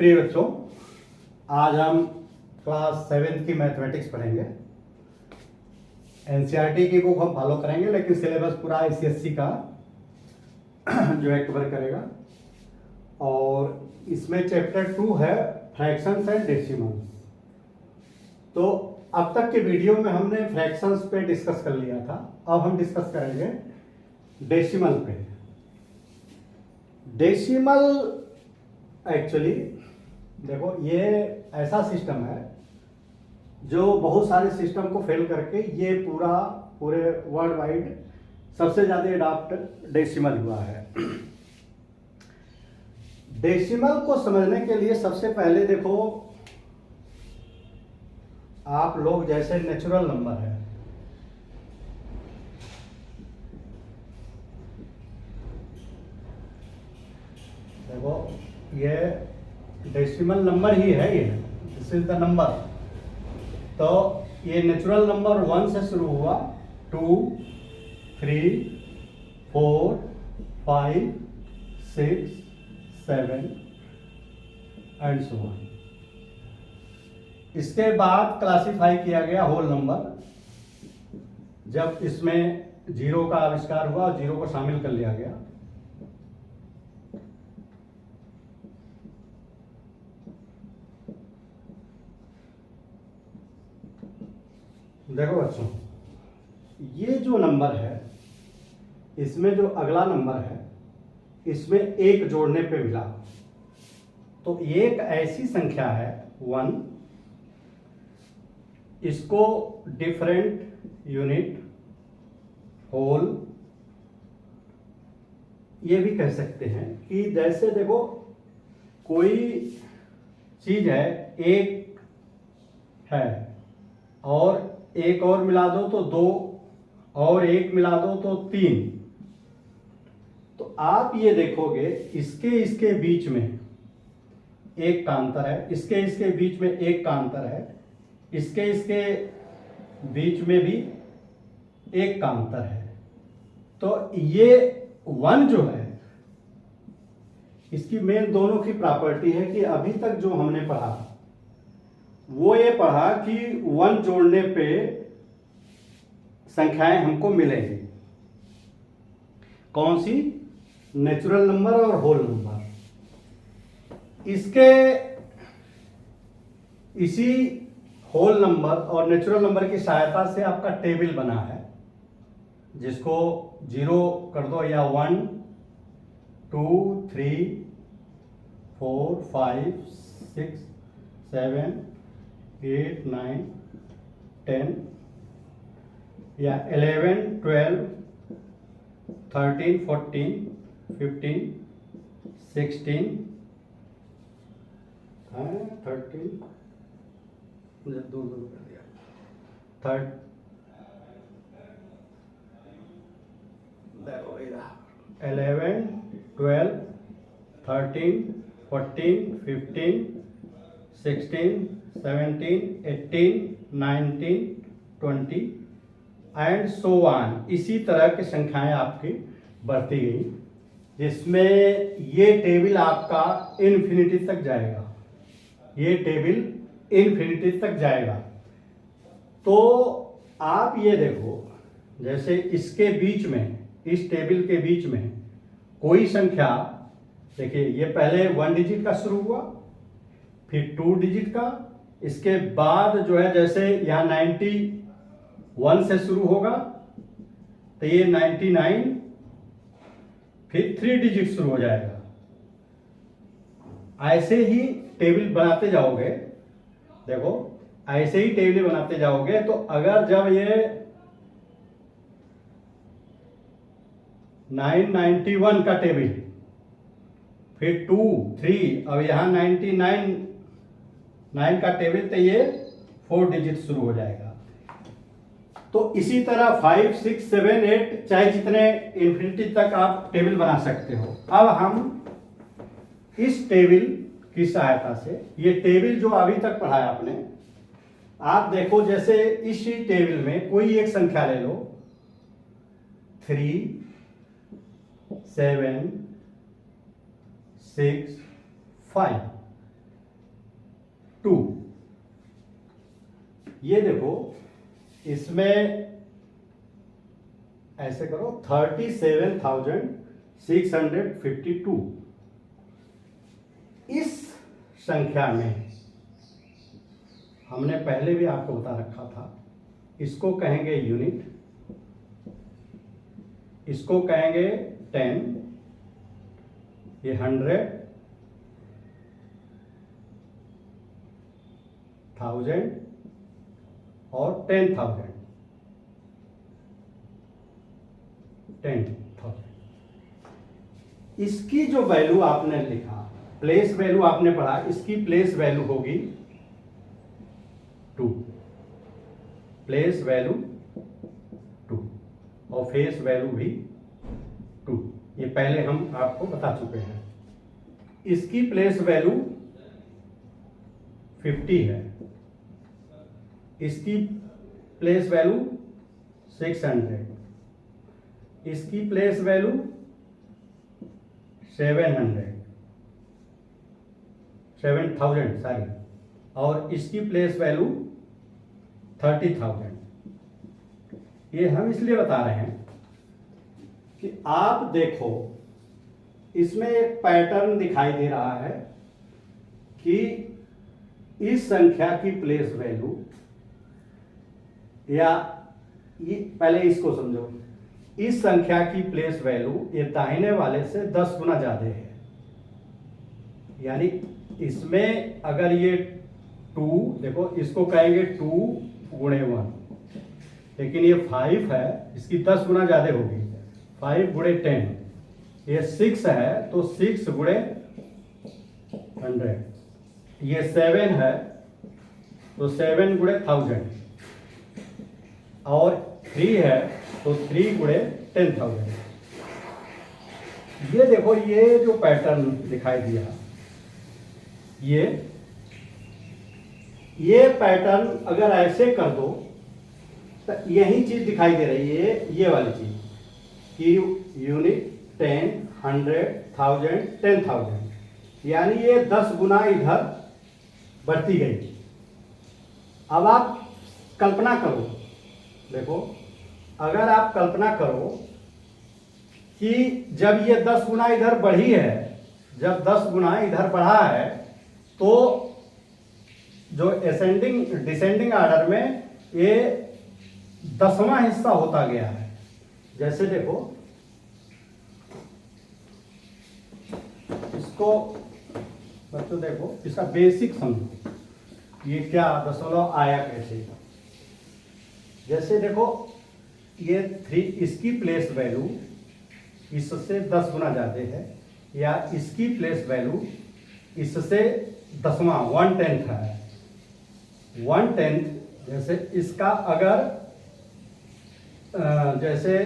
प्रिय बच्चों, आज हम क्लास 7 की मैथमेटिक्स पढ़ेंगे। एनसीईआरटी की बुक हम फॉलो करेंगे, लेकिन सिलेबस पूरा आईसीएससी का जो है कवर करेगा। और इसमें चैप्टर 2 है फ्रैक्शंस एंड डेसिमल्स। तो अब तक के वीडियो में हमने फ्रैक्शंस पे डिस्कस कर लिया था, अब हम डिस्कस करेंगे डेसिमल पे। डेसिमल एक्चुअली देखो, ये ऐसा सिस्टम है जो बहुत सारे सिस्टम को फेल करके ये पूरे वर्ल्ड वाइड सबसे ज्यादा अडॉप्ट डेसिमल हुआ है। डेसिमल को समझने के लिए सबसे पहले देखो, आप लोग जैसे नेचुरल नंबर है, देखो ये डेसिमल नंबर ही है, ये दिस इज द नंबर। तो ये नेचुरल नंबर 1 से शुरू हुआ, 2, 3, 4, 5, 6, 7 एंड सो ऑन। इसके बाद क्लासिफाई किया गया होल नंबर, जब इसमें 0 का आविष्कार हुआ और 0 को शामिल कर लिया गया। देखो बच्चों, ये जो नंबर है, इसमें जो अगला नंबर है, इसमें एक जोड़ने पे मिला, तो एक ऐसी संख्या है 1, इसको डिफरेंट यूनिट होल ये भी कह सकते हैं। कि जैसे देखो, कोई चीज है, एक है और एक और मिला दो तो 2, और एक मिला दो तो 3। तो आप ये देखोगे, इसके बीच में एक का अंतर है, इसके बीच में एक का अंतर है, इसके बीच में भी एक का अंतर है। तो ये 1 जो है, इसकी मेन दोनों की प्रॉपर्टी है कि अभी तक जो हमने पढ़ा वो ये पढ़ा कि 1 जोड़ने पे संख्याएं हमको मिलेंगी। कौन सी? नेचुरल नंबर और होल नंबर। इसी होल नंबर और नेचुरल नंबर की सहायता से आपका टेबल बना है, जिसको 0 कर दो या 1, 2, 3, 4, 5, 6, 7, 8, 9, 10 या 11, 12, 13, 14, 15, 16, 13, दो कर दिया, 11, 12, 13, 14, 15, 16, 17, 18, 19, 20 एंड सो ऑन। इसी तरह की संख्याएं आपकी बढ़ती गई, जिसमें ये टेबल आपका इन्फिनिटी तक जाएगा। ये टेबल इन्फिनिटी तक जाएगा। तो आप ये देखो, जैसे इसके बीच में, इस टेबल के बीच में कोई संख्या, देखिए ये पहले 1 डिजिट का शुरू हुआ, फिर 2 डिजिट का, इसके बाद जो है जैसे यहाँ 91 से शुरू होगा तो ये 99, फिर 3 डिजिट शुरू हो जाएगा। ऐसे ही टेबल बनाते जाओगे, देखो ऐसे ही टेबल बनाते जाओगे। तो अगर जब ये 991 का टेबल, फिर 2, 3, अब यहाँ 99 का टेबल, तो ये 4 डिजिट शुरू हो जाएगा। तो इसी तरह 5, 6, 7, 8, चाहे जितने इन्फिनिटी तक आप टेबल बना सकते हो। अब हम इस टेबल की सहायता से, ये टेबल जो अभी तक पढ़ाया आपने, आप देखो जैसे इसी टेबल में कोई एक संख्या ले लो, 3, 7, 6, 5। ये देखो इसमें ऐसे करो 37,652। इस संख्या में हमने पहले भी आपको बता रखा था, इसको कहेंगे यूनिट, इसको कहेंगे 10, ये 100, 1000 और 10,000। इसकी जो वैल्यू आपने लिखा, प्लेस वैल्यू आपने पढ़ा, इसकी प्लेस वैल्यू होगी 2, प्लेस वैल्यू 2 और फेस वैल्यू भी 2। ये पहले हम आपको बता चुके हैं। इसकी प्लेस वैल्यू 50 है, इसकी प्लेस वैल्यू 600, इसकी प्लेस वैल्यू 7,000 सॉरी, और इसकी प्लेस वैल्यू 30,000। ये हम इसलिए बता रहे हैं कि आप देखो इसमें एक पैटर्न दिखाई दे रहा है कि इस संख्या की प्लेस वैल्यू, या ये पहले इसको समझो, इस संख्या की प्लेस वैल्यू ये दाहिने वाले से 10 गुना ज्यादा है। यानी इसमें अगर ये 2, देखो इसको कहेंगे 2 गुणे 1, लेकिन ये 5 है, इसकी 10 गुना ज्यादा होगी, 5 गुणे 10। ये 6 है तो 6 गुणे 100। ये 7 है तो 7 गुणे 1000, और 3 है तो 3 गुणे 10,000। ये देखो ये जो पैटर्न दिखाई दिया, ये पैटर्न अगर ऐसे कर दो तो यही चीज दिखाई दे रही है, ये वाली चीज कि यूनिट 10, 100, 1000, 10,000, यानी ये 10 गुना इधर बढ़ती गई। अब आप कल्पना करो, देखो अगर आप कल्पना करो कि जब ये 10 गुना इधर बढ़ी है, जब 10 गुना इधर बढ़ा है, तो जो असेंडिंग डिसेंडिंग ऑर्डर में ये 10वां हिस्सा होता गया है। जैसे देखो इसको बच्चों, देखो इसका बेसिक समझो, ये क्या दशमलव आया कैसे। जैसे देखो ये 3, इसकी प्लेस वैल्यू इससे 10 गुना ज्यादा है, या इसकी प्लेस वैल्यू इससे 10वां 1/10 है। 1/10 जैसे इसका अगर जैसे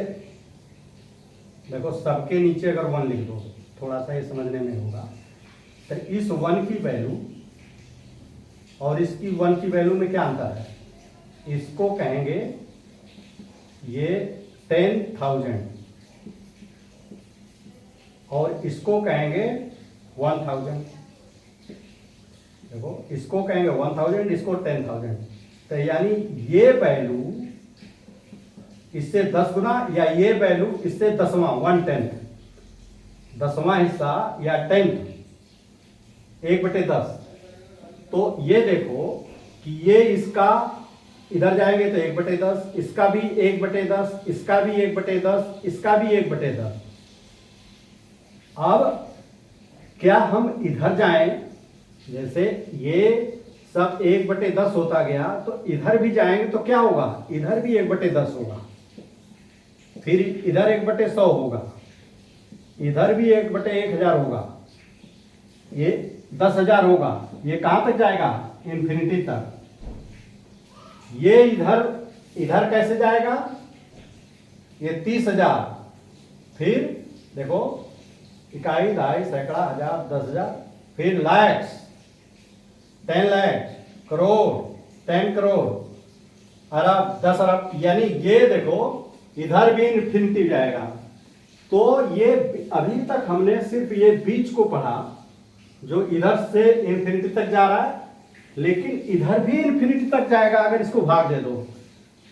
देखो सबके नीचे अगर 1 लिख दो, थोड़ा सा ये समझने में होगा, तो इस 1 की वैल्यू और इसकी 1 की वैल्यू में क्या अंतर है। इसको कहेंगे ये 10,000 और इसको कहेंगे 1,000। देखो इसको कहेंगे 1,000, इसको 10,000। तो यानी ये वैल्यू इससे 10 गुना, या ये वैल्यू इससे 10वां 1/10, 10वां हिस्सा या 10th 1/10। तो ये देखो कि ये इसका इधर जाएंगे तो 1/10, इसका भी 1/10, इसका भी 1/10, इसका भी 1/10। अब क्या हम इधर जाएं, जैसे ये सब 1/10 होता गया, तो इधर भी जाएंगे तो क्या होगा, इधर भी 1/10 होगा, फिर इधर 1/100 होगा, इधर भी 1/1000 होगा, ये 10,000 होगा। ये कहां तक जाएगा, इन्फिनिटी तक। ये इधर कैसे जाएगा, ये 30,000, फिर देखो इकाई, दहाई, सैकड़ा, हजार, 10,000, फिर लैक्स, 10 लाख, करोड़, 10 करोड़, अरब, 10 अरब, यानी ये देखो इधर भी इन्फिनिटी जाएगा। तो ये अभी तक हमने सिर्फ ये बीच को पढ़ा जो इधर से इन्फिनिटी तक जा रहा है, लेकिन इधर भी इन्फिनिटी तक जाएगा अगर इसको भाग दे दो।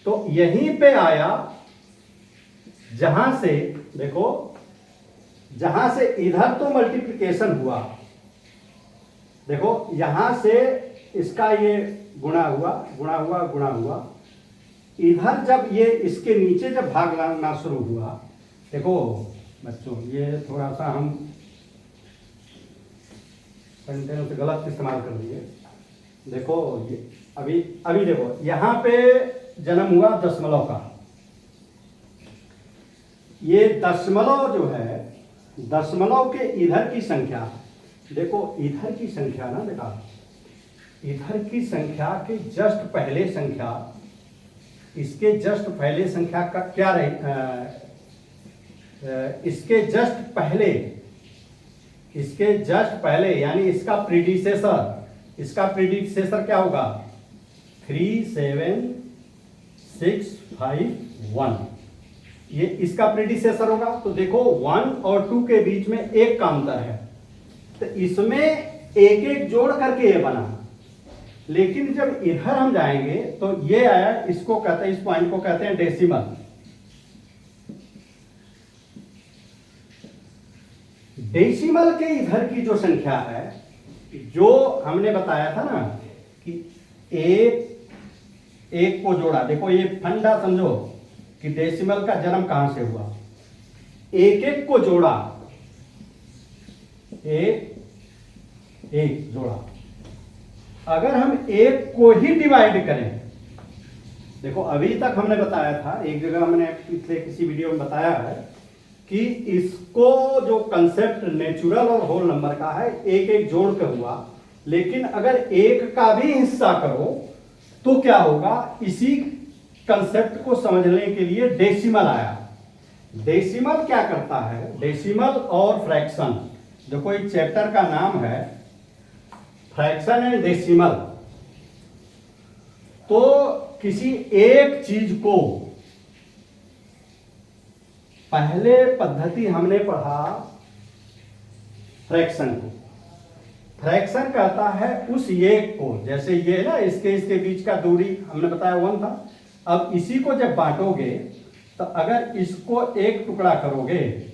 तो यहीं पे आया जहां से, देखो जहां से इधर तो मल्टीप्लिकेशन हुआ, देखो यहां से इसका ये गुणा हुआ गुणा हुआ गुणा हुआ, इधर जब ये इसके नीचे जब भाग लगना शुरू हुआ, देखो बच्चों ये थोड़ा सा हम सेंटेंस गलत इस्तेमाल कर दिए। देखो ये अभी देखो यहां पे जन्म हुआ दशमलव का, ये दशमलव जो है, दशमलव के इधर की संख्या, देखो इधर की संख्या ना बेटा, इधर की संख्या के जस्ट पहले संख्या, इसके जस्ट पहले संख्या का क्या रही, इसके जस्ट पहले यानी इसका प्रीडिसेसर क्या होगा 37651, ये इसका प्रीडिसेसर होगा। तो देखो 1 और 2 के बीच में एक का अंतर है, तो इसमें एक एक जोड़ करके ये बना। लेकिन जब इधर हम जाएंगे तो ये आया, इसको कहते हैं, इस पॉइंट को कहते हैं डेसिमल। डेसिमल के इधर की जो संख्या है, जो हमने बताया था ना कि एक को जोड़ा, देखो ये फंडा समझो कि डेसिमल का जन्म कहां से हुआ, एक एक को जोड़ा, एक जोड़ा। अगर हम एक को ही डिवाइड करें, देखो अभी तक हमने बताया था, एक जगह हमने पिछले किसी वीडियो में बताया है कि इसको जो कंसेप्ट नेचुरल और होल नंबर का है, एक एक जोड़ के हुआ। लेकिन अगर एक का भी हिस्सा करो तो क्या होगा, इसी कंसेप्ट को समझने के लिए डेसिमल आया। डेसिमल क्या करता है, डेसिमल और फ्रैक्शन, देखो इस चैप्टर का नाम है फ्रैक्शन एंड डेसिमल। तो किसी एक चीज को, पहले पद्धति हमने पढ़ा फ्रैक्शन को, फ्रैक्शन कहता है उस एक को, जैसे ये ना इसके बीच का दूरी हमने बताया 1 था। अब इसी को जब बांटोगे तो अगर इसको एक टुकड़ा करोगे,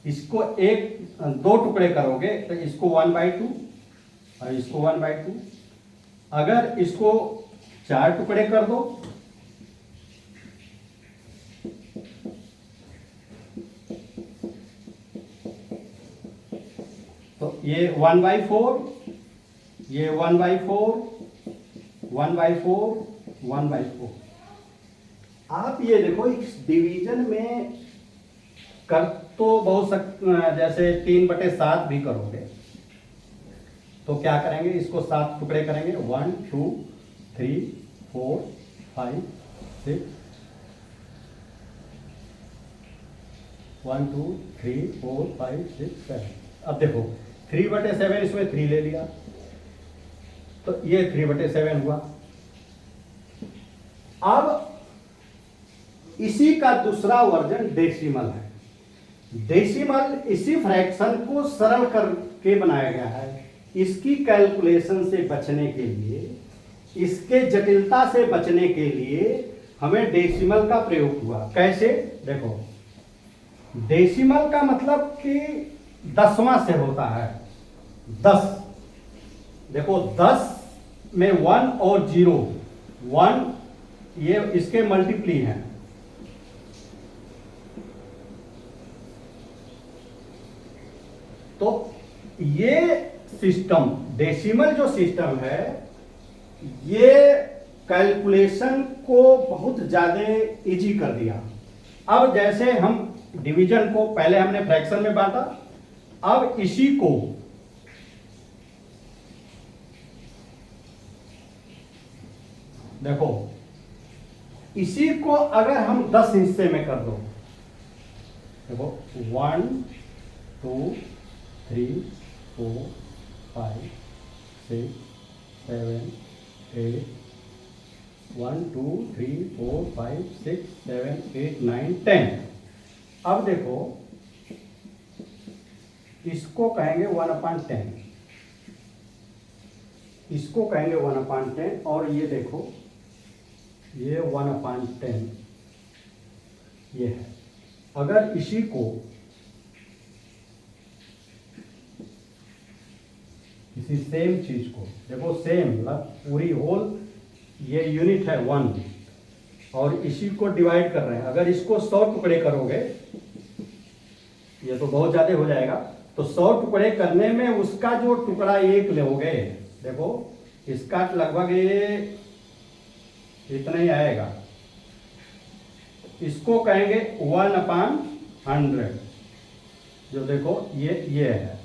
इसको दो टुकड़े करोगे तो इसको 1/2 और इसको 1/2। अगर इसको 4 टुकड़े कर दो तो ये 1/4, ये 1/4, 1/4, 1/4। आप ये देखो इस डिवीजन में कर तो बहुत जैसे 3/7 भी करोगे तो क्या करेंगे, इसको 7 टुकड़े करेंगे, 1 2 3 4 5 6, 1 2 3 4 5 6 7। अब देखो 3/7 इसमें 3 ले लिया तो ये 3/7 हुआ। अब इसी का दूसरा वर्जन डेसिमल है। डेसिमल इसी फ्रैक्शन को सरल करके बनाया गया है। इसकी कैलकुलेशन से बचने के लिए, इसके जटिलता से बचने के लिए हमें डेसिमल का प्रयोग हुआ। कैसे, देखो डेसिमल का मतलब कि 10वां से होता है 10। देखो 10 में 1 और 0, 1 ये इसके मल्टीप्ली हैं। तो ये सिस्टम, डेसिमल जो सिस्टम है, ये कैलकुलेशन को बहुत ज्यादा इजी कर दिया। अब जैसे हम डिवीजन को पहले हमने फ्रैक्शन में बांटा, अब इसी को देखो, इसी को अगर हम 10 हिस्से में कर दो, देखो 1 2 3 4 5 6 7 8, 1 2 3 4 5 6 7 8 9 10। अब देखो इसको कहेंगे 1/10। इसको कहेंगे 1/10 और ये देखो ये 1/10 ये है। अगर इसी को किसी सेम चीज को देखो सेम पूरी होल ये यूनिट है 1 और इसी को डिवाइड कर रहे हैं, अगर इसको 100 टुकड़े करोगे ये तो बहुत ज्यादा हो जाएगा, तो 100 टुकड़े करने में उसका जो टुकड़ा एक लोगे देखो इसका लगभग ये इतना ही आएगा, इसको कहेंगे 1/100 जो देखो ये है।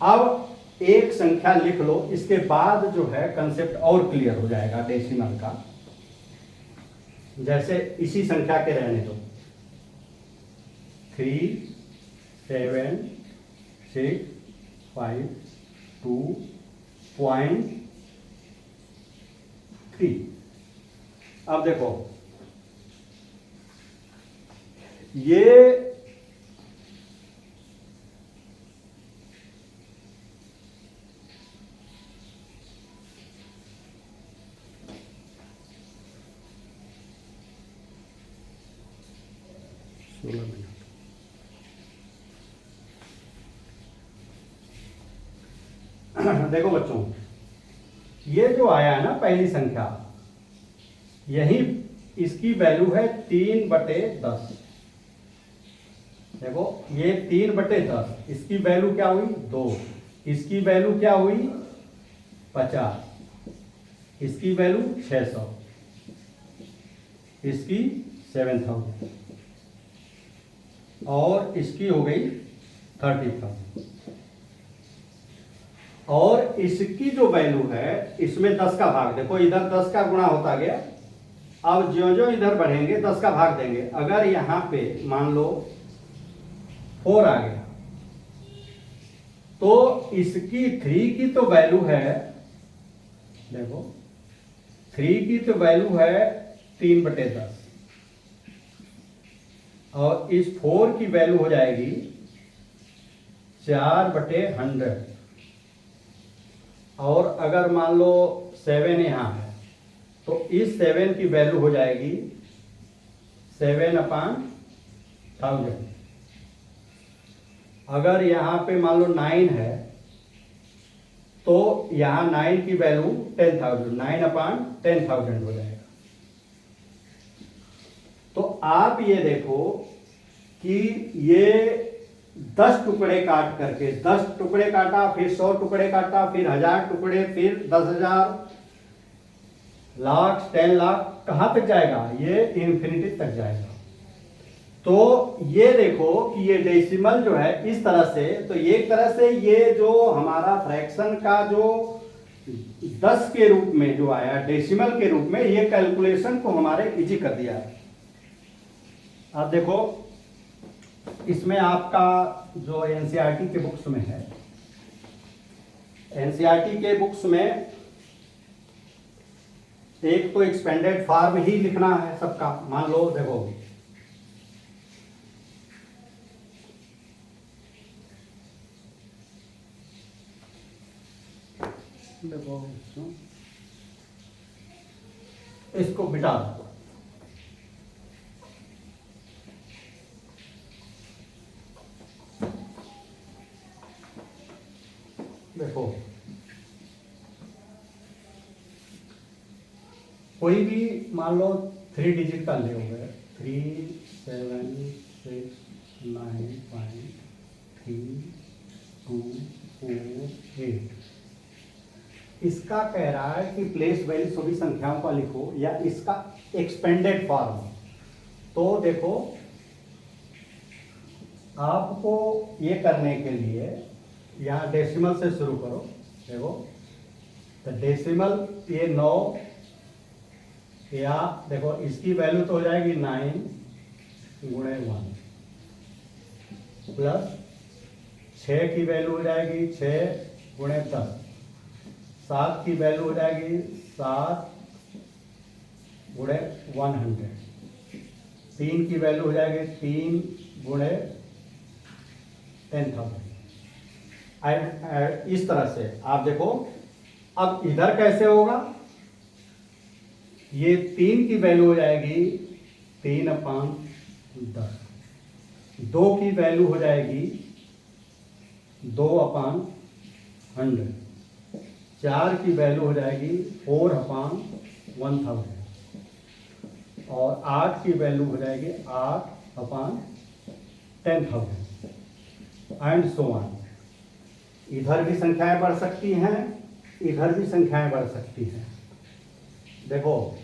अब एक संख्या लिख लो, इसके बाद जो है कंसेप्ट और क्लियर हो जाएगा डेसिमल का। जैसे इसी संख्या के रहने दो 3 7 6 5 2.3। अब देखो ये देखो बच्चों ये जो आया है ना पहली संख्या, यही इसकी वैल्यू है 3/10। देखो ये 3/10, इसकी वैल्यू क्या हुई 2, इसकी वैल्यू क्या हुई 50, इसकी वैल्यू 600, इसकी 7000 और इसकी हो गई 30,000। और इसकी जो वैल्यू है इसमें 10 का भाग, देखो इधर 10 का गुणा होता गया, अब जो जो इधर बढ़ेंगे 10 का भाग देंगे। अगर यहां पे मान लो 4 आ गया तो इसकी 3 की तो वैल्यू है, देखो 3 की तो वैल्यू है 3/10 और इस 4 की वैल्यू हो जाएगी 4/100। और अगर मान लो 7 यहां है तो इस 7 की वैल्यू हो जाएगी 7/1000। अगर यहां पे मान लो 9 है तो यहां 9 की वैल्यू 10,000, 9/10,000 हो जाएगा। तो आप ये देखो कि ये 10 टुकड़े काट करके 10 टुकड़े काटा, फिर 100 टुकड़े काटा, फिर 1000 टुकड़े, फिर 10,000, लाख, 10 लाख, कहां तक जाएगा? ये इन्फिनिटी तक जाएगा। तो ये देखो कि ये डेसिमल जो है इस तरह से, तो एक तरह से ये जो हमारा फ्रैक्शन का जो 10 के रूप में जो आया डेसिमल के रूप में, ये कैलकुलेशन को हमारे इजी कर दिया है। अब देखो इसमें आपका जो एनसीईआरटी के बुक्स में है, एनसीईआरटी के बुक्स में एक तो एक्सपेंडेड फॉर्म ही लिखना है सबका। मान लो देखो इसको बिटा दो, देखो कोई भी मान लो 3 डिजिट का ले होगा 37693.324 इसका कह रहा है कि प्लेस वैल्यू सभी संख्याओं का लिखो या इसका एक्सपेंडेड फॉर्म। तो देखो आपको ये करने के लिए यहाँ डेसिमल से शुरू करो। देखो तो डेसिमल ये 9 या देखो इसकी वैल्यू तो हो जाएगी 9 × 1 प्लस 6 की वैल्यू हो जाएगी 6 × 10, 7 की वैल्यू हो जाएगी 7 × 100, 3 की वैल्यू हो जाएगी 3 × 10,000। इस तरह से आप देखो अब इधर कैसे होगा, ये 3 की वैल्यू हो जाएगी 3/10, 2 की वैल्यू हो जाएगी 2/100, 4 की वैल्यू हो जाएगी 4/1000 और 8 की वैल्यू हो जाएगी 8/10,000 एंड सो ऑन। इधर भी संख्याएं बढ़ सकती हैं, इधर भी संख्याएं बढ़ सकती हैं। देखो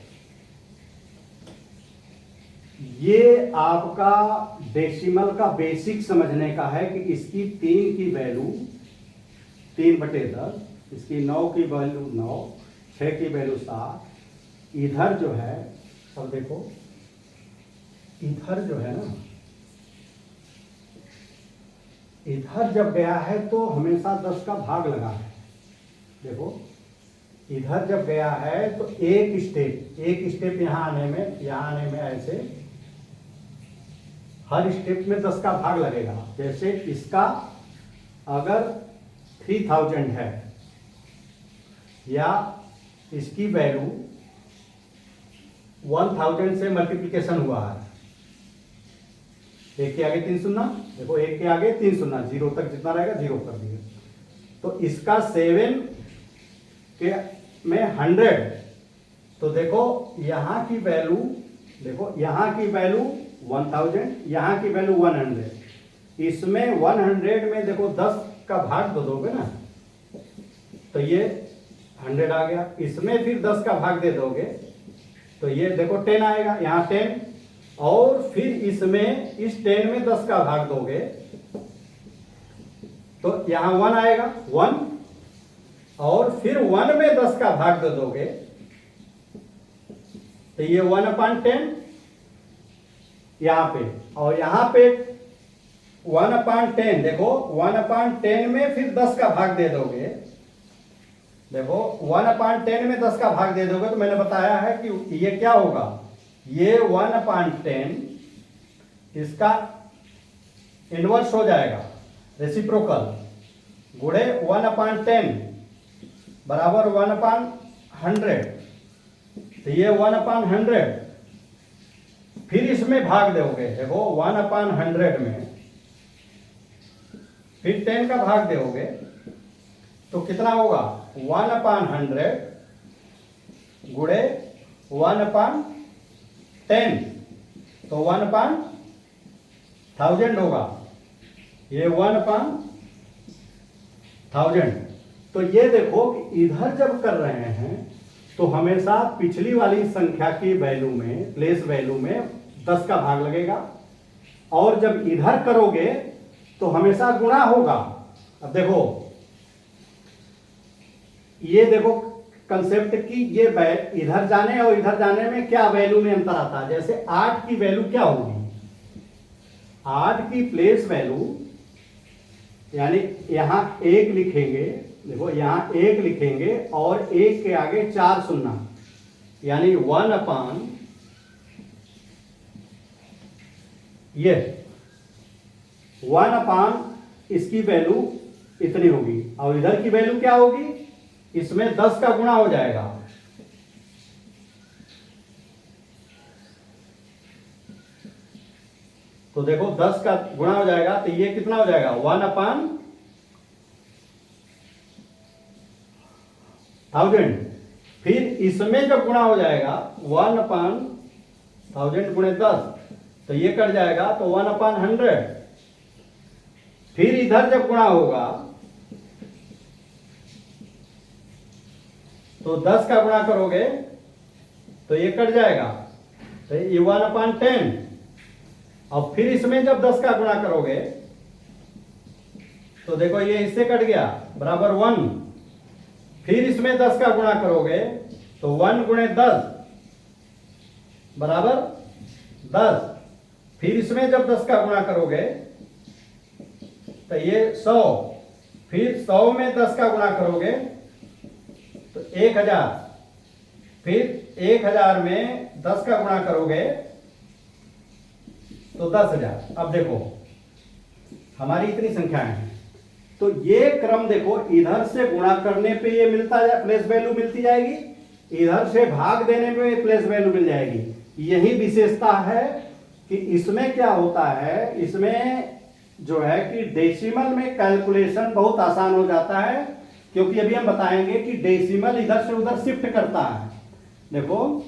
ये आपका डेसिमल का बेसिक समझने का है कि इसकी 3 की वैल्यू 3/10, इसकी 9 की वैल्यू 9, 6 की वैल्यू 7। इधर जो है, अब देखो इधर जो है ना, इधर जब गया है तो हमेशा 10 का भाग लगा है। देखो इधर जब गया है तो एक स्टेप यहाँ आने में ऐसे हर स्टेप में 10 का भाग लगेगा। जैसे इसका अगर 3000 है या इसकी वैल्यू 1000 से मल्टीप्लिकेशन हुआ है, 1 के आगे 3 शून्य, देखो 1 के आगे 3 शून्य, 0 तक जितना रहेगा 0 कर दिए। तो इसका 7 के में 100, तो देखो यहाँ की वैल्यू, देखो यहाँ की वैल्यू 1000, यहाँ की वैल्यू 100, इसमें 100 में देखो 10 का भाग दे दोगे ना तो ये 100 आ गया, इसमें फिर 10 का भाग दे दोगे तो ये देखो 10 आएगा, यहाँ 10, और फिर इसमें इस 10 में 10 का भाग दोगे तो यहाँ 1 आएगा, 1, और फिर 1 में 10 का भाग दे दोगे तो ये 1/10 यहाँ पे, और यहाँ पे 1/10, देखो 1/10 में फिर 10 का भाग दे दोगे, देखो 1/10 में 10 का भाग दे दोगे तो मैंने बताया है कि ये क्या होगा, ये 1/10 इसका इनवर्स हो जाएगा, रेसिप्रोकल, गुणे 1/10 बराबर 1/100, तो ये 1/100, फिर इसमें भाग दोगे, देखो 1/100 में फिर 10 का भाग दोगे तो कितना होगा, 1/100 गुणे 1/10, तो 1/1000 होगा, ये 1/1000। तो ये देखो कि इधर जब कर रहे हैं तो हमेशा पिछली वाली संख्या की वैल्यू में, प्लेस वैल्यू में 10 का भाग लगेगा, और जब इधर करोगे तो हमेशा गुणा होगा। अब देखो ये देखो कंसेप्ट की ये इधर जाने और इधर जाने में क्या वैल्यू में अंतर आता है। जैसे 8 की वैल्यू क्या होगी, 8 की प्लेस वैल्यू, यानी यहां 1 लिखेंगे, देखो यहां 1 लिखेंगे और 1 के आगे 4 शून्य, यानी 1/, ये 1/, इसकी वैल्यू इतनी होगी, और इधर की वैल्यू क्या होगी, इसमें 10 का गुणा हो जाएगा, तो देखो 10 का गुणा हो जाएगा तो ये कितना हो जाएगा, 1/1000, फिर इसमें जब गुणा हो जाएगा 1/1000 गुणे 10, तो ये कट जाएगा तो 1/100, फिर इधर जब गुणा होगा तो 10 का गुणा करोगे तो ये कट जाएगा, तो ये 1/10, और फिर इसमें जब 10 का गुणा करोगे तो देखो ये इससे कट गया, बराबर 1, फिर इसमें 10 का गुणा करोगे तो 1 गुणे 10 बराबर 10, फिर इसमें जब 10 का गुणा करोगे तो ये 100, फिर 100 में 10 का गुणा करोगे तो 1000, फिर 1000 में 10 का गुणा करोगे तो 10,000। अब देखो हमारी इतनी संख्याएं हैं, तो ये क्रम देखो, इधर से गुणा करने पे ये मिलता जाए, प्लेस वैल्यू मिलती जाएगी, इधर से भाग देने पे प्लेस वैल्यू मिल जाएगी। यही विशेषता है कि इसमें क्या होता है, इसमें जो है कि डेसिमल में कैलकुलेशन बहुत आसान हो जाता है, क्योंकि अभी हम बताएंगे कि डेसिमल इधर से उधर शिफ्ट करता है। देखो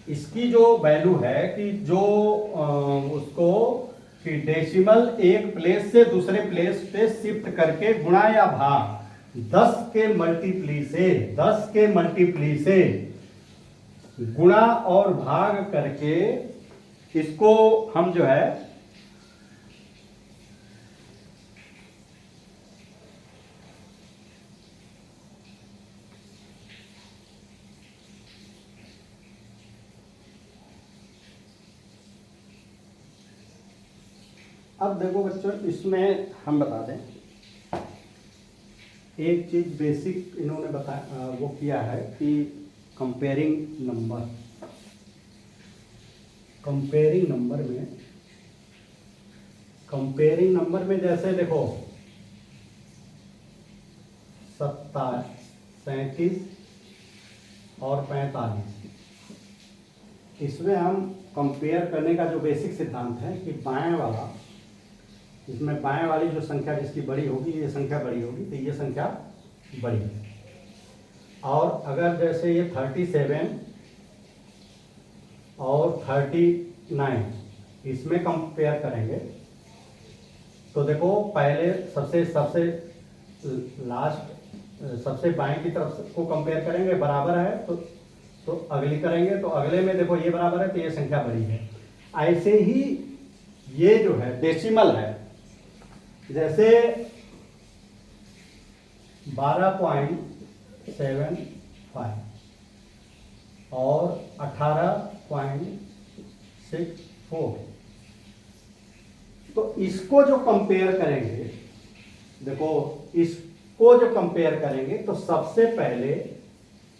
इसकी जो वैल्यू है कि जो उसको कि डेसिमल एक प्लेस से दूसरे प्लेस पे शिफ्ट करके गुणा या भाग 10 के मल्टीप्ली से गुणा और भाग करके इसको हम जो है अब देखो बच्चों, इसमें हम बता दें एक चीज बेसिक इन्होंने बताया, वो किया है कि कंपेयरिंग नंबर में जैसे देखो 27, 37 और 45, इसमें हम कंपेयर करने का जो बेसिक सिद्धांत है कि बाएं वाला, इसमें बाएं वाली जो संख्या जिसकी बड़ी होगी, ये संख्या बड़ी होगी, तो ये संख्या बड़ी है। और अगर जैसे ये 37 और 39 इसमें कंपेयर करेंगे तो देखो पहले सबसे लास्ट सबसे बाएं की तरफ को कंपेयर करेंगे, बराबर है तो अगली करेंगे तो अगले में देखो ये बराबर है तो ये संख्या बड़ी है। ऐसे ही ये जो है डेसिमल है, जैसे 12.75 और 18.64, तो इसको जो कंपेयर करेंगे, देखो इसको जो कंपेयर करेंगे तो सबसे पहले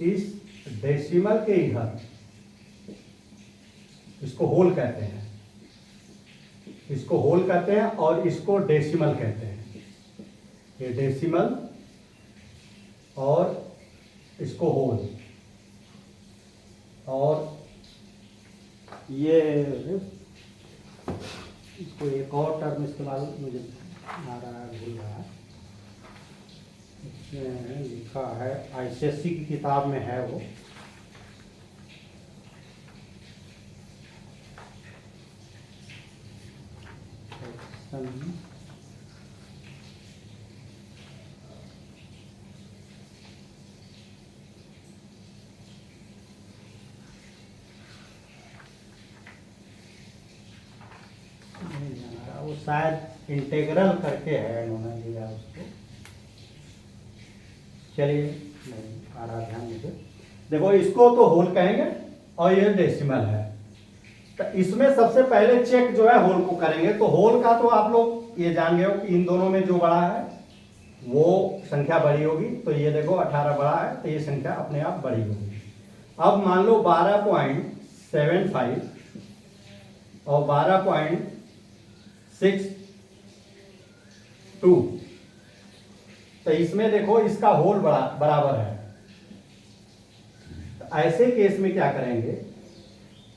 इस डेसिमल के इधर, इसको होल कहते हैं, और इसको डेसिमल कहते हैं। ये डेसिमल और इसको होल, और ये इसको एक और टर्म इस्तेमाल मुझे आ रहा है, भूल रहा है, इसमें लिखा है आईसीएससी की किताब में है वो, वो शायद इंटेग्रल करके है, इन्होंने लिया उसको, चलिए नहीं आ रहा ध्यान मुझे। देखो इसको तो होल कहेंगे और ये डेसिमल है, तो इसमें सबसे पहले चेक जो है होल को करेंगे। तो होल का तो आप लोग ये जान गए हो कि इन दोनों में जो बड़ा है वो संख्या बड़ी होगी, तो ये देखो 18 बड़ा है तो ये संख्या अपने आप बड़ी होगी। अब मान लो 12.75 और 12.62, तो इसमें देखो इसका होल बराबर है। तो ऐसे केस में क्या करेंगे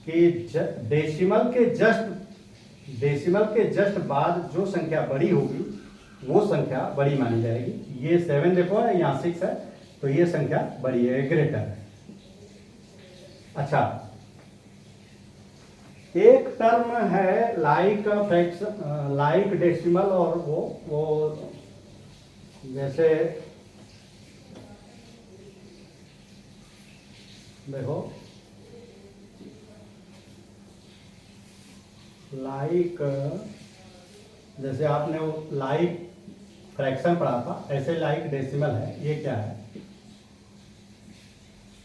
कि डेसिमल के जस्ट बाद जो संख्या बड़ी होगी वो संख्या बड़ी मानी जाएगी। ये 7 देखो है, यहाँ 6 है, तो ये संख्या बड़ी है, ग्रेटर है। अच्छा, एक टर्म है लाइक फ्रैक्शन, लाइक डेसिमल, और वो जैसे देखो लाइक, जैसे आपने वो लाइक फ्रैक्शन पढ़ा था, ऐसे लाइक डेसिमल है। ये क्या है,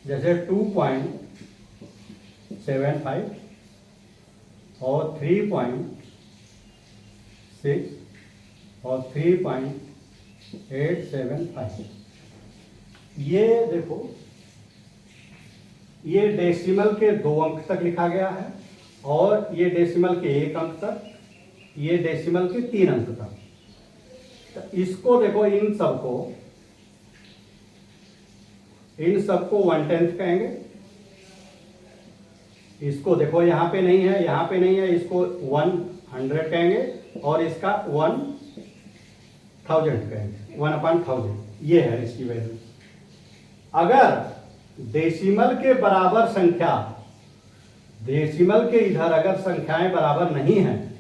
जैसे 2.75 और 3.6 और 3.875, ये देखो ये डेसिमल के 2 अंक तक लिखा गया है, और ये डेसिमल के 1 अंक तक, ये डेसिमल के 3 अंक तक। तो इसको देखो, इन सबको 1/10 कहेंगे। इसको देखो, यहाँ पे नहीं है, यहाँ पे नहीं है, इसको 100 कहेंगे और इसका 1000 कहेंगे, 1/1000 ये है इसकी वैल्यू। अगर डेसिमल के बराबर संख्या, डेसिमल के इधर अगर संख्याएं बराबर नहीं हैं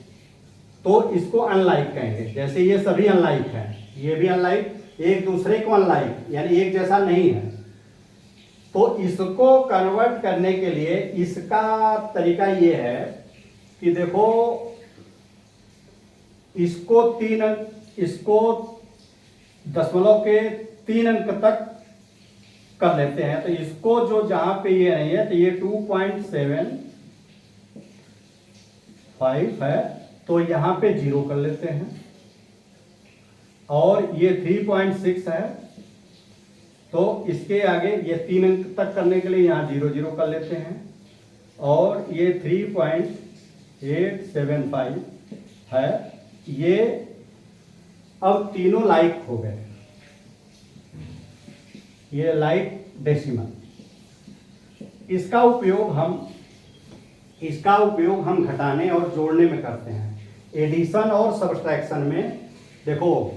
तो इसको अनलाइक कहेंगे। जैसे ये सभी अनलाइक हैं, ये भी अनलाइक, एक दूसरे को अनलाइक यानी एक जैसा नहीं है, तो इसको कन्वर्ट करने के लिए इसका तरीका ये है कि देखो, इसको 3 अंक, इसको दशमलव के 3 अंक तक कर लेते हैं। तो इसको जो जहां पे ये नहीं है तो ये 2.75 है, तो यहां पे 0 कर लेते हैं। और ये 3.6 है, तो इसके आगे ये 3 अंक तक करने के लिए यहाँ 0 0 कर लेते हैं। और ये 3.875 है, ये अब तीनों लाइक हो गए, ये लाइक डेसिमल। इसका उपयोग हम घटाने और जोड़ने में करते हैं। एडिशन और सब्सट्रैक्शन में देखो,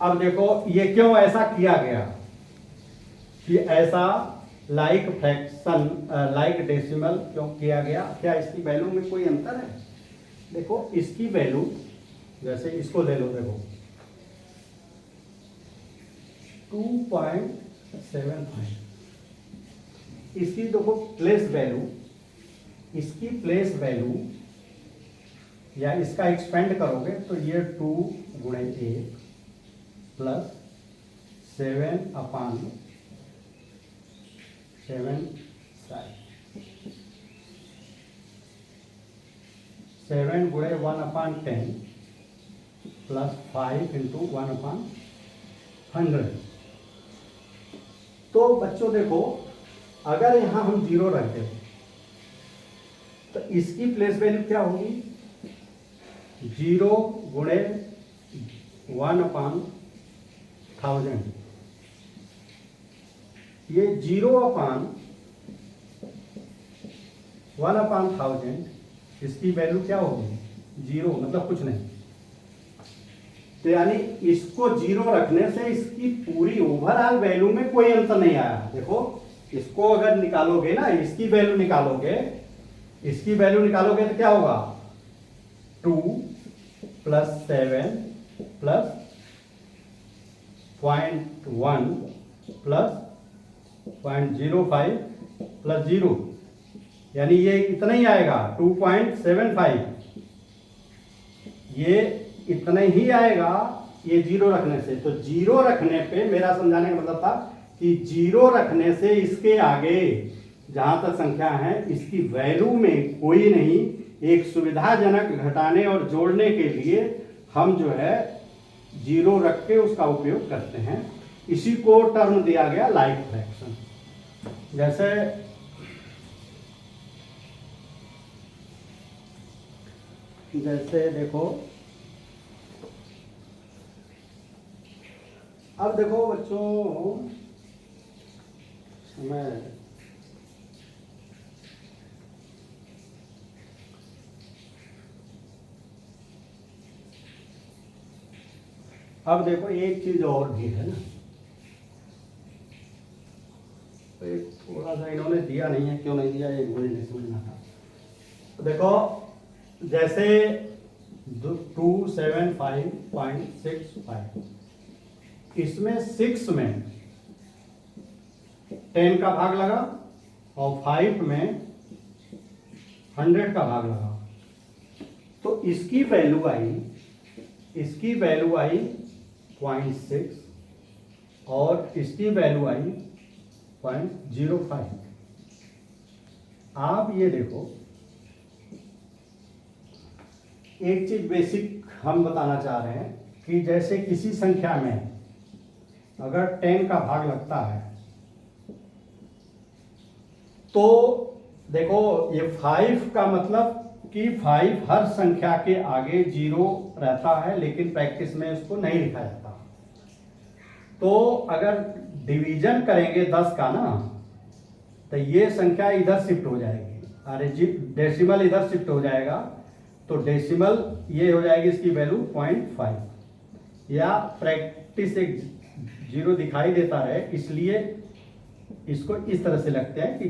अब देखो ये क्यों ऐसा किया गया कि ऐसा लाइक फ्रैक्शन, लाइक डेसिमल क्यों किया गया? क्या इसकी वैल्यू में कोई अंतर है? देखो इसकी वैल्यू, जैसे इसको ले लो, देखो 2.75, इसकी देखो प्लेस वैल्यू, इसकी प्लेस वैल्यू या इसका एक्सपेंड करोगे तो ये 2 गुणे 1 प्लस 7/7 7 गुणे 1/10 प्लस 5 इंटू 1/100। तो बच्चों देखो, अगर यहां हम 0 रखते तो इसकी प्लेस वैल्यू क्या होगी? 0 गुणे 1/1000। ये 0/1/1000, इसकी वैल्यू क्या होगी? 0, मतलब कुछ नहीं। तो यानी इसको 0 रखने से इसकी पूरी ओवरऑल वैल्यू में कोई अंतर नहीं आया। देखो, इसको अगर निकालोगे ना, इसकी वैल्यू निकालोगे तो क्या होगा? 2 प्लस 7 प्लस 0.1 प्लस 0.05 प्लस 0, यानी ये इतना ही आएगा, 2.75, ये इतना ही आएगा ये 0 रखने से। तो 0 रखने पे मेरा समझाने का मतलब था कि 0 रखने से इसके आगे जहां तक संख्या है इसकी वैल्यू में कोई नहीं। एक सुविधाजनक घटाने और जोड़ने के लिए हम जो है 0 रख के उसका उपयोग करते हैं। इसी को टर्म दिया गया लाइक फ्रैक्शन। जैसे देखो, अब देखो बच्चों, अब देखो एक चीज और भी है ना, तो एक थोड़ा सा इन्होंने दिया नहीं है, क्यों नहीं दिया ये मुझे नहीं समझना था। तो देखो, जैसे 275.65, इसमें 6 में 10 का भाग लगा और 5 में 100 का भाग लगा, तो इसकी वैल्यू आई 0.6 और इसकी वैल्यू आई 0.05। आप ये देखो, एक चीज बेसिक हम बताना चाह रहे हैं कि जैसे किसी संख्या में अगर 10 का भाग लगता है तो देखो, ये 5 का मतलब कि 5 हर संख्या के आगे 0 रहता है, लेकिन प्रैक्टिस में उसको नहीं लिखा जाता। तो अगर डिवीजन करेंगे 10 का ना, तो ये संख्या इधर शिफ्ट हो जाएगी, अरे जी डेसिमल इधर शिफ्ट हो जाएगा, तो डेसिमल ये हो जाएगी इसकी वैल्यू 0.5, या प्रैक्टिस एक 0 दिखाई देता है इसलिए इसको इस तरह से लगते हैं कि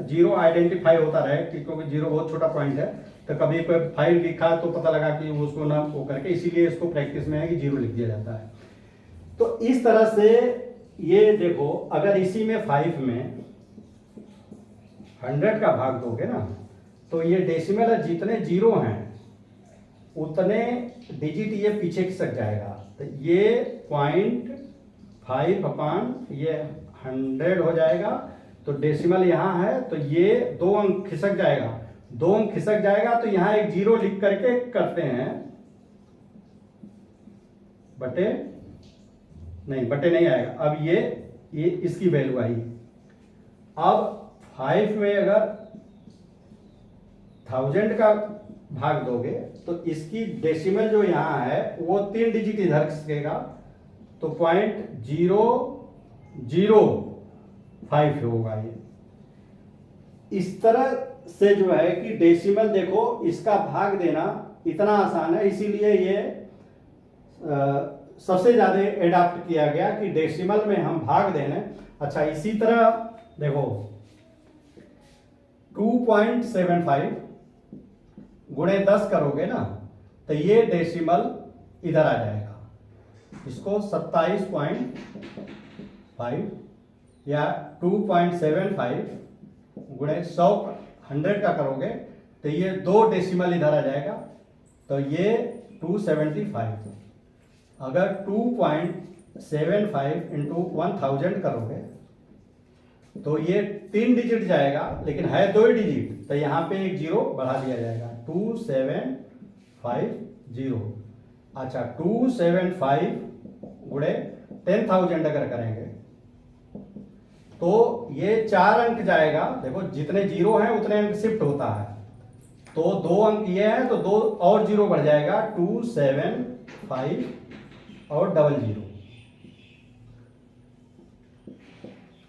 जीरो आइडेंटिफाई होता रहे, क्योंकि 0 बहुत छोटा पॉइंट है, तो कभी कोई 5 लिखा तो पता लगा कि उसको ना वो करके, इसीलिए इसको प्रैक्टिस में है कि 0 लिख दिया जाता है। तो इस तरह से ये देखो, अगर इसी में 5 में 100 का भाग दोगे ना, तो ये डेसिमल है, जितने 0 हैं उतने डिजिट ये पीछे खिसक जाएगा, तो ये 0.5 अपान ये 100 हो जाएगा। तो डेसिमल यहाँ है तो ये 2 अंक खिसक जाएगा, 2 अंक खिसक जाएगा, तो यहाँ एक 0 लिख करके करते हैं, बटे नहीं आएगा। अब ये इसकी वैल्यू आई। अब 5 में अगर 1000 का भाग दोगे तो इसकी डेसिमल जो यहाँ है वो 3 डिजिट इधर खिसकेगा, तो 0.005 होगा ये। इस तरह से जो है कि डेसिमल देखो, इसका भाग देना इतना आसान है, इसीलिए ये सबसे ज्यादा एडाप्ट किया गया कि डेसिमल में हम भाग देने। अच्छा, इसी तरह देखो 2.75 गुणे 10 करोगे ना, तो ये डेसिमल इधर आ जाएगा, इसको 27.5 या 2.75 गुणे 100 का करोगे तो ये 2 डेसिमल इधर आ जाएगा, तो ये 275। अगर 2.75 इंटू 1000 करोगे तो ये 3 डिजिट जाएगा, लेकिन है 2 डिजिट, तो यहाँ पे एक 0 बढ़ा दिया जाएगा, 2750। अच्छा, 275 गुणे 10,000 अगर करेंगे तो ये 4 अंक जाएगा। देखो जितने 0 हैं उतने अंक शिफ्ट होता है, तो 2 अंक ये है तो 2 और 0 बढ़ जाएगा, 275 और 00।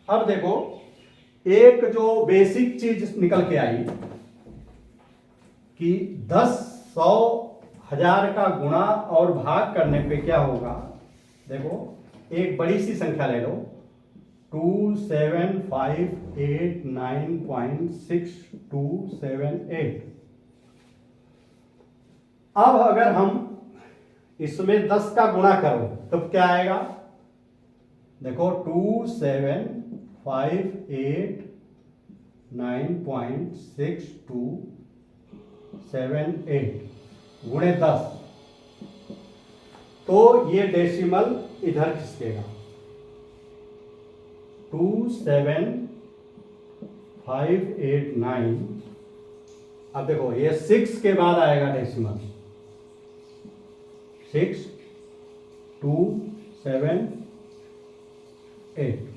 अब देखो एक जो बेसिक चीज निकल के आई कि 10, 100, 1000 का गुणा और भाग करने पे क्या होगा। देखो एक बड़ी सी संख्या ले लो, 27589.6278। अब अगर हम इसमें 10 का गुणा करो तो क्या आएगा। देखो 27589.6278 गुणे 10, तो ये डेसिमल इधर खिसकेगा, 27589। अब देखो ये 6 के बाद आएगा डेसिमल, 6278,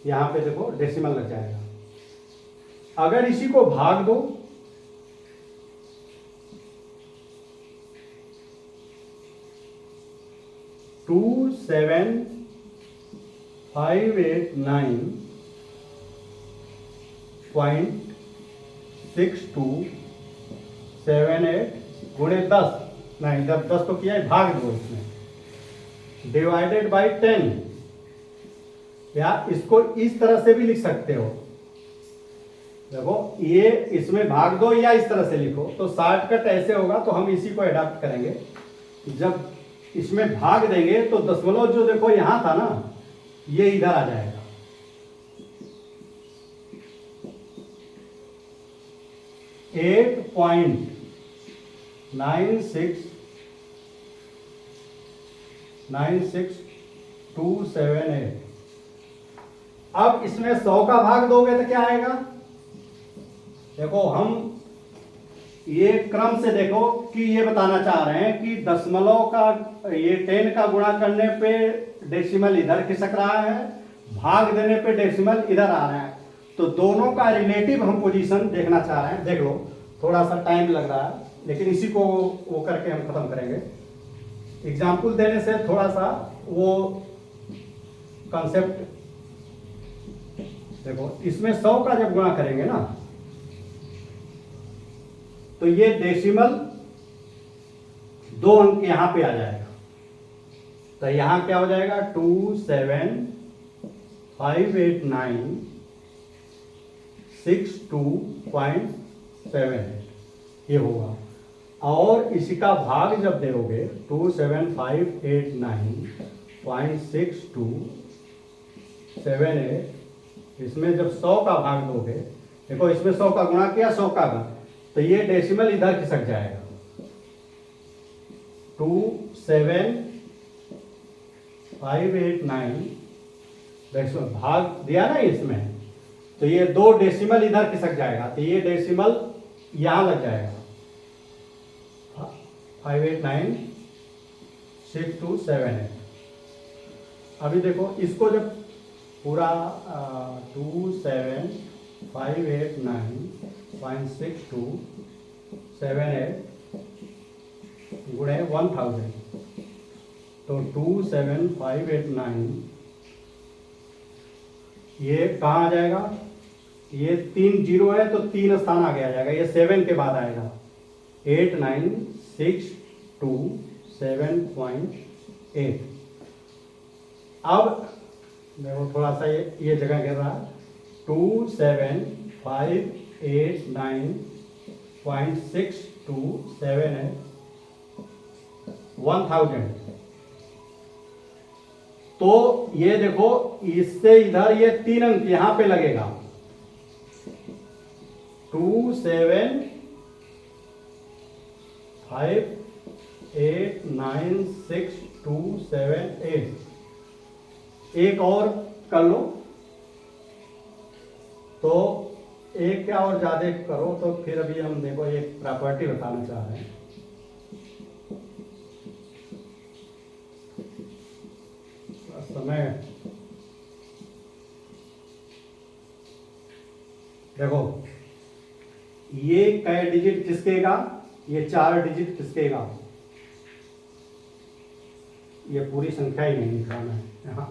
यहां पे देखो डेसिमल लग जाएगा। अगर इसी को भाग दो, टू 7589.6278 गुणे 10, नहीं जब 10 तो किया है, भाग दो इसमें, डिवाइडेड बाई 10, या इसको इस तरह से भी लिख सकते हो। देखो ये इसमें भाग दो या इस तरह से लिखो, तो शॉर्टकट ऐसे होगा, तो हम इसी को अडॉप्ट करेंगे। जब इसमें भाग देंगे तो दशमलव जो देखो यहां था ना, ये इधर आ जाएगा, एट पॉइंट 96278। अब इसमें 100 का भाग दोगे तो क्या आएगा। देखो हम ये क्रम से देखो कि ये बताना चाह रहे हैं कि दशमलव का ये 10 का गुणा करने पे डेसिमल इधर खिसक रहा है, भाग देने पे डेसिमल इधर आ रहा है, तो दोनों का रिलेटिव हम पोजीशन देखना चाह रहे हैं। देख लो थोड़ा सा टाइम लग रहा है, लेकिन इसी को वो करके हम खत्म करेंगे। एग्जाम्पल देने से थोड़ा सा वो कंसेप्ट, देखो इसमें 100 का जब गुणा करेंगे ना, तो ये डेसिमल 2 अंक यहां पे आ जाएगा। तो यहां क्या हो जाएगा 2758962.78 ये होगा। और इसी का भाग जब दोगे 27589.6278, इसमें जब 100 का भाग दोगे, देखो इसमें 100 का गुणा किया 100 का, तो ये डेसिमल इधर खिसक जाएगा। 27589 डेसिमल भाग दिया ना इसमें, तो ये 2 डेसिमल इधर खिसक जाएगा, तो ये डेसिमल यहां लग जाएगा 5896278। अभी देखो इसको जब पूरा 27589.6278 गुणे 1000, तो 27589 ये कहाँ आ जाएगा, ये 3 जीरो है तो 3 स्थान आगे आ जाएगा, ये 7 के बाद आएगा 89627.8। अब देखो थोड़ा सा ये जगह गिर रहा है, 27589.6278 1000। तो ये देखो इससे इधर ये 3 अंक यहां पे लगेगा, 275896278। एक और कर लो, तो एक क्या और ज्यादा करो, तो फिर अभी हम देखो एक प्रॉपर्टी बताना चाह रहे हैं। समय देखो ये कै डिजिट खिसकेगा, ये 4 डिजिट खिसकेगा, ये पूरी संख्या ही नहीं निकालना है यहाँ।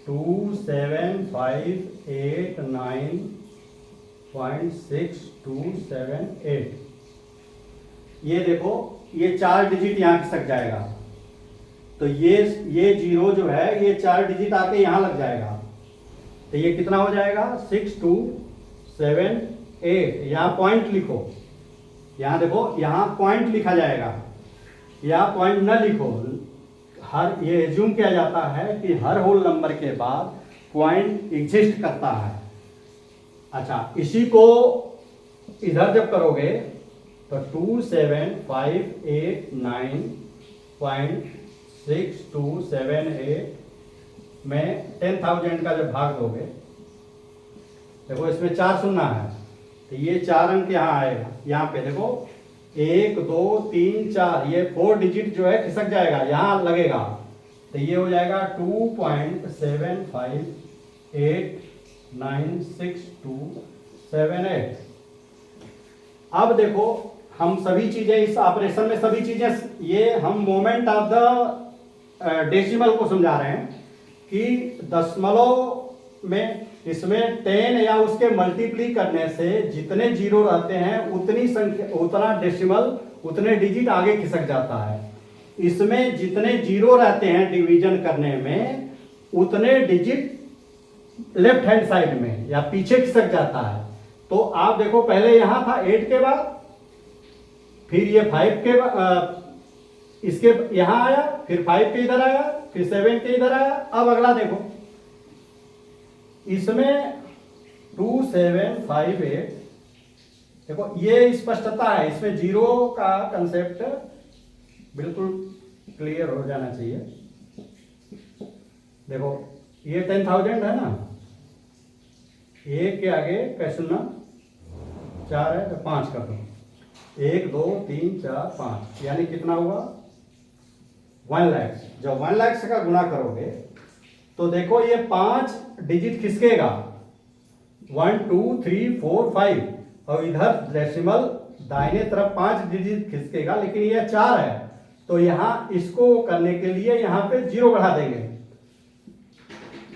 27589.6278 ये देखो ये 4 डिजिट यहाँ खिसक जाएगा, तो ये जीरो जो है ये 4 डिजिट आके यहाँ लग जाएगा, तो ये कितना हो जाएगा 6278। यहाँ पॉइंट लिखो, यहाँ देखो यहाँ पॉइंट लिखा जाएगा, यहाँ पॉइंट न लिखो। हर ये एज्यूम किया जाता है कि हर होल नंबर के बाद पॉइंट एग्जिस्ट करता है। अच्छा, इसी को इधर जब करोगे तो 27589.6278 में 10,000 का जब भाग दोगे, देखो इसमें 4 शून्य है, तो ये 4 अंक यहाँ आएगा। यहाँ पे देखो 1 2 3 4, ये 4 डिजिट जो है खिसक जाएगा, यहाँ लगेगा, तो ये हो जाएगा 2.75896278। अब देखो हम सभी चीजें इस ऑपरेशन में सभी चीजें, ये हम मोमेंट ऑफ द डेसिमल को समझा रहे हैं कि दशमलव में इसमें 10 या उसके मल्टीप्ली करने से जितने जीरो रहते हैं उतनी संख्या, उतना डेसिमल, उतने डिजिट आगे खिसक जाता है। इसमें जितने जीरो रहते हैं डिवीजन करने में, उतने डिजिट लेफ्ट हैंड साइड में या पीछे खिसक जाता है। तो आप देखो पहले यहां था 8 के बाद, फिर ये 5 के इसके यहां आया, फिर 5 के इधर आया, फिर 7 के इधर आया। अब अगला देखो, इसमें 2758, देखो ये स्पष्टता है, इसमें जीरो का कंसेप्ट बिल्कुल क्लियर हो जाना चाहिए। देखो ये 10,000 है ना, एक के आगे कैसे ना 4 है तो 5 कर दो, 1 2 3 4 5, यानी कितना हुआ 1 लाख। जब 1 लाख का गुणा करोगे तो देखो ये 5 डिजिट खिसकेगा, 1 2 3 4 5 और इधर डेसिमल दाहिने तरफ 5 डिजिट खिसकेगा, लेकिन ये 4 है तो यहां इसको करने के लिए यहां पे 0 बढ़ा देंगे।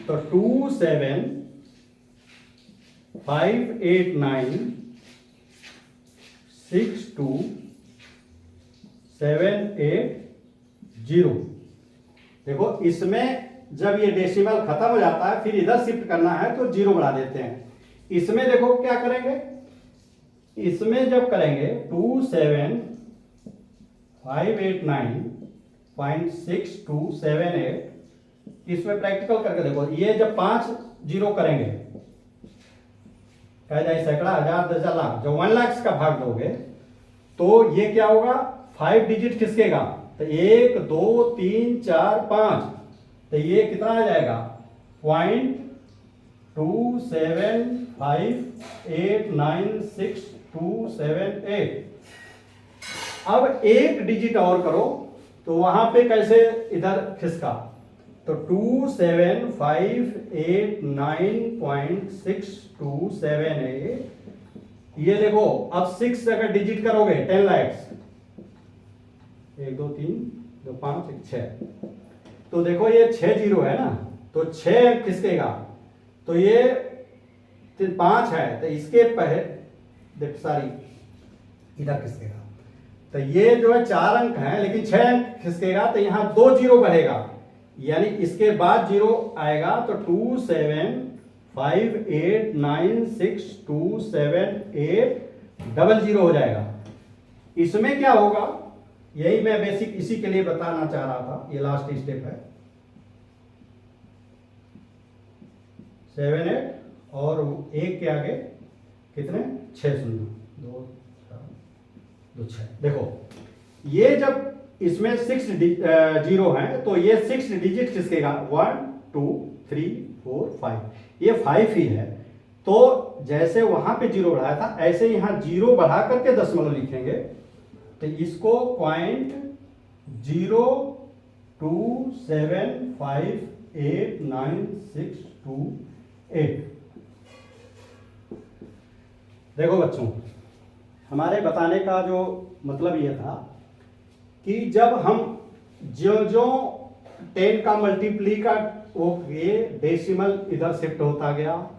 तो 2 7 5 8 9 6 2 7 8 0। देखो इसमें जब ये डेसिमल खत्म हो जाता है फिर इधर शिफ्ट करना है तो 0 बढ़ा देते हैं। इसमें देखो क्या करेंगे, इसमें जब करेंगे 2 7 5 8 9.6278, इसमें प्रैक्टिकल करके देखो, ये जब 5 0 करेंगे कह जाए सैकड़ा, हजार, 10,000, लाख, जब 1 लाख का भाग दोगे तो ये क्या होगा, 5 डिजिट खिसकेगा तो 1 2 3 4 5, तो ये कितना आ जाएगा 0.275896278। अब एक डिजिट और करो तो वहां पे कैसे इधर खिसका, तो 27589.6278, ये देखो अब 6 अगर डिजिट करोगे 10 लाख, 1 2 3 2 5 1 6, तो देखो ये 6 जीरो है ना, तो 6 खिसकेगा, तो ये 5 है तो इसके पहले देख सारी इधर खिसकेगा, तो ये जो है 4 अंक है लेकिन 6 अंक खिसकेगा तो यहां 2 जीरो बढ़ेगा, यानी इसके बाद 0 आएगा तो 27589627800 हो जाएगा। इसमें क्या होगा, यही मैं बेसिक इसी के लिए बताना चाह रहा था, ये लास्ट स्टेप है 7 8 और 1 के आगे कितने 6 शून्य 2 4 2 6। देखो ये जब इसमें 6 जीरो है तो ये 6 डिजिट खिसकेगा, 1 2 3 4 5, ये 5 ही है, तो जैसे वहां पे 0 बढ़ाया था ऐसे यहां 0 बढ़ा करके दशमलव लिखेंगे, तो इसको 0.027589628। देखो बच्चों, हमारे बताने का जो मतलब ये था कि जब हम जो 10 का मल्टीप्ली का वो ये डेसिमल इधर शिफ्ट होता गया,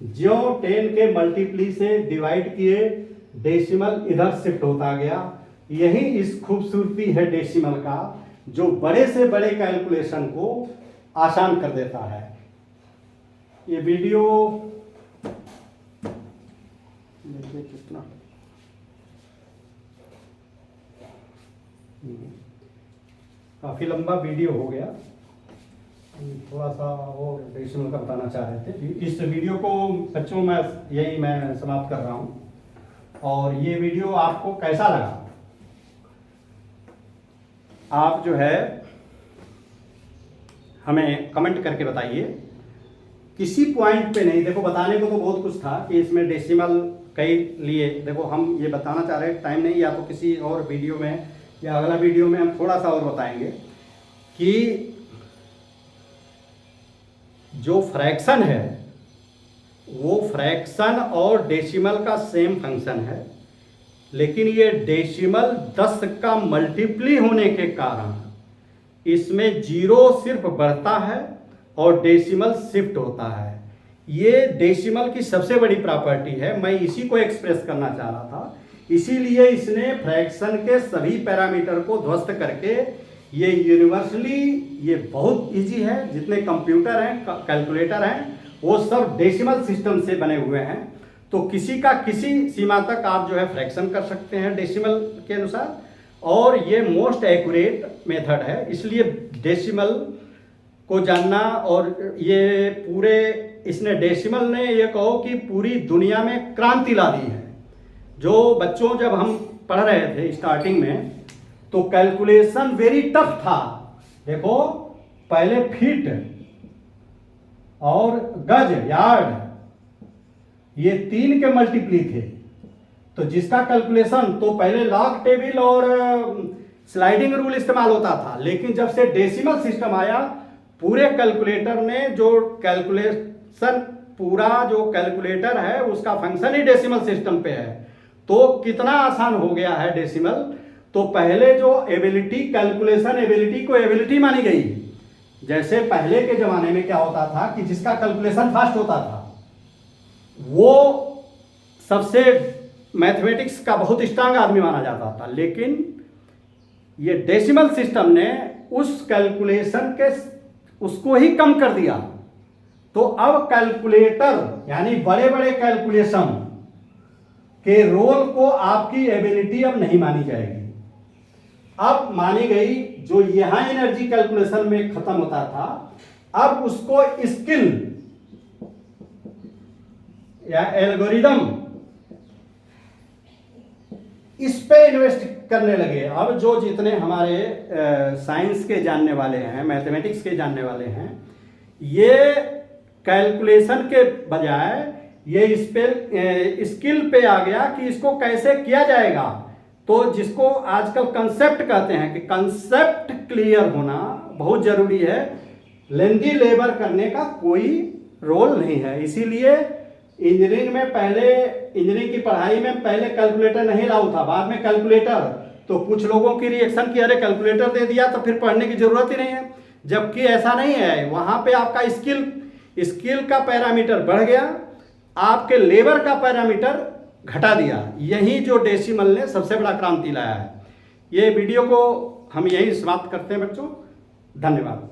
जो 10 के मल्टीप्ली से डिवाइड किए डेसिमल इधर शिफ्ट होता गया, यही इस खूबसूरती है डेसिमल का जो बड़े से बड़े कैलकुलेशन को आसान कर देता है। ये वीडियो देखिए कितना काफी लंबा वीडियो हो गया, थोड़ा सा और डेसिमल का बताना चाह रहे थे। इस वीडियो को बच्चों मैं यही मैं समाप्त कर रहा हूं, और ये वीडियो आपको कैसा लगा आप जो है हमें कमेंट करके बताइए, किसी पॉइंट पे नहीं, देखो बताने को तो बहुत कुछ था कि इसमें डेसिमल कई लिए, देखो हम ये बताना चाह रहे हैं, टाइम नहीं, या तो किसी और वीडियो में या अगला वीडियो में हम थोड़ा सा और बताएंगे कि जो फ्रैक्शन है वो फ्रैक्शन और डेसिमल का सेम फंक्शन है, लेकिन ये डेसिमल 10 का मल्टीप्ली होने के कारण इसमें 0 सिर्फ बढ़ता है और डेसिमल शिफ्ट होता है। ये डेसिमल की सबसे बड़ी प्रॉपर्टी है, मैं इसी को एक्सप्रेस करना चाह रहा था, इसीलिए इसने फ्रैक्शन के सभी पैरामीटर को ध्वस्त करके ये यूनिवर्सली, ये बहुत इजी है, जितने कंप्यूटर हैं कैलकुलेटर हैं वो सब डेसिमल सिस्टम से बने हुए हैं, तो किसी का किसी सीमा तक आप जो है फ्रैक्शन कर सकते हैं डेसिमल के अनुसार, और ये मोस्ट एक्यूरेट मेथड है, इसलिए डेसिमल को जानना, और ये पूरे इसने डेसिमल ने ये कहो कि पूरी दुनिया में क्रांति ला दी है। जो बच्चों जब हम पढ़ रहे थे स्टार्टिंग में तो कैलकुलेशन वेरी टफ था, देखो पहले फीट और गज यार्ड ये 3 के मल्टीप्ली थे, तो जिसका कैलकुलेशन तो पहले लॉग टेबल और स्लाइडिंग रूल इस्तेमाल होता था, लेकिन जब से डेसिमल सिस्टम आया पूरे कैलकुलेटर ने जो कैलकुलेशन पूरा जो कैलकुलेटर है उसका फंक्शन ही डेसिमल सिस्टम पे है। तो कितना आसान हो गया है डेसिमल। तो पहले जो एबिलिटी, कैलकुलेशन एबिलिटी को एबिलिटी मानी गई। जैसे पहले के जमाने में क्या होता था कि जिसका कैलकुलेशन फास्ट होता था वो सबसे मैथमेटिक्स का बहुत स्ट्रांग आदमी माना जाता था, लेकिन ये डेसिमल सिस्टम ने उस कैलकुलेशन के उसको ही कम कर दिया। तो अब कैलकुलेटर यानी बड़े बड़े कैलकुलेशन के रोल को आपकी एबिलिटी अब नहीं मानी जाएगी, अब मानी गई। जो यहां एनर्जी कैलकुलेशन में खत्म होता था, अब उसको स्किल या एल्गोरिदम इस पे इन्वेस्ट करने लगे। अब जो जितने हमारे साइंस के जानने वाले हैं, मैथमेटिक्स के जानने वाले हैं, ये कैलकुलेशन के बजाय ये इस पे स्किल पे आ गया कि इसको कैसे किया जाएगा। तो जिसको आजकल कंसेप्ट कहते हैं कि कंसेप्ट क्लियर होना बहुत जरूरी है। लेंदी लेबर करने का कोई रोल नहीं है। इसीलिए इंजीनियरिंग में पहले, इंजीनियरिंग की पढ़ाई में पहले कैलकुलेटर नहीं लाऊ था, बाद में कैलकुलेटर। तो कुछ लोगों की रिएक्शन की अरे कैलकुलेटर दे दिया तो फिर पढ़ने की जरूरत ही नहीं है, जबकि ऐसा नहीं है। वहां पे आपका स्किल का पैरामीटर बढ़ गया, आपके लेबर का पैरामीटर घटा दिया। यही जो डेसिमल ने सबसे बड़ा क्रांति लाया है। ये वीडियो को हम यही समाप्त करते हैं बच्चों। धन्यवाद।